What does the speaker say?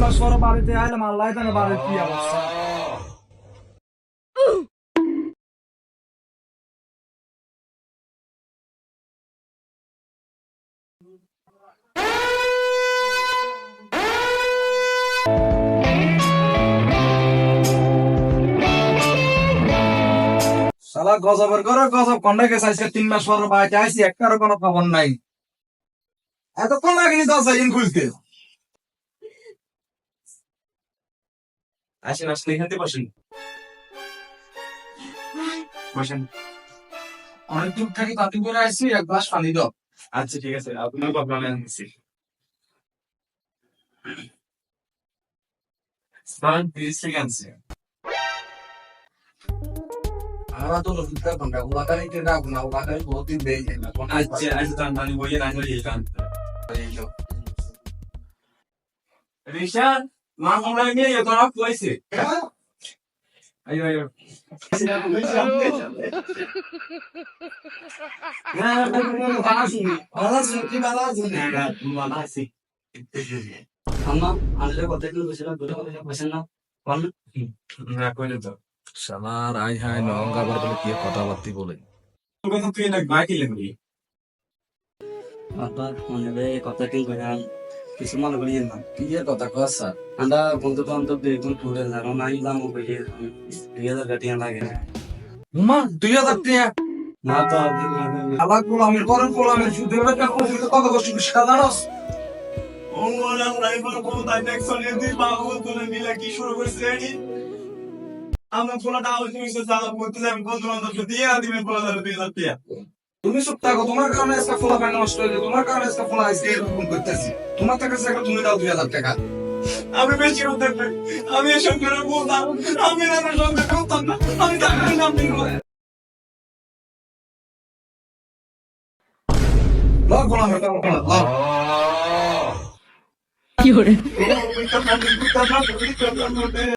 মাস পর বাড়িতে আইলাম, আল্লাহ জানে বাড়ির কি অবস্থা। শালা গজবের করে গজব কন্যা গেছে, আজকে 3 মাস পর বাড়িতে আইসি, একটারও কোনো খবর নাই। এতক্ষণ লাগেনি 10 দিন খুঁজতে। আসেন আসলে এখান থেকে বসেন বসেন। অনেক দূর থেকে তাঁতি করে আসছি, এক গ্লাস পানি দাও। আচ্ছা ঠিক আছে, আপনার প্রবলেম আনছি। স্যার 30 থেকে আনছি। আমরা তো লুকিতে ঘন্টা উলাকারি কে ডাকবো না, উলাকারি বহুত দিন দেই না। আচ্ছা আচ্ছা তার মানে বইয়ে না হয়ে যান। রিশা মা আমরা নিয়ে তো আপ কইছে। আইও আইও। না বালাসি বালাসি কি বালাসি না মামা আছি। আম্মা আনলে কথা কি বসে না বসে না বল না কইলে তো। শালার আই হাই নহঙ্কার করে বলে কি কথাবার্তি বলে। কথা তুই না বাকি লাগবি। বাবা মনে কথা কি কইরাম কিছু মনে করি না কি এর কথা কস স্যার? আন্দা বন্ধু বান্ধব দেখুন টুরে জানো নাই দাম কইয়ে 2000 টাকা লাগে উমা 2000 টাকা না তো আবার গোলামের করেন, গোলামের সুদের বেটা কত কষ্ট শিক্ষা জানোস? ওরা রাইবার কোন তাই নেক্সট দিন বাবু তুলে মিলা কি শুরু করেছে রেডি। আমরা পোলাটা আউট হইছে জানা করতে যাবেন বন্ধু বান্ধব দিয়ে দিবেন 2000 টাকা। তুমি চুপ থাকো, তোমার কারণে আজকে ফোলা পানি নষ্ট হয়েছে, তোমার কারণে আজকে ফোলা আজকে এরকম করতেছি। তোমার টাকা থেকে তুমি দাও 2000 টাকা। আমি বেশি হতে পারি, আমি এসব করে বলতাম, আমি রান্নার সঙ্গে করতাম না, আমি টাকার নাম দিই লও গোলামের টাকা লও। কি hore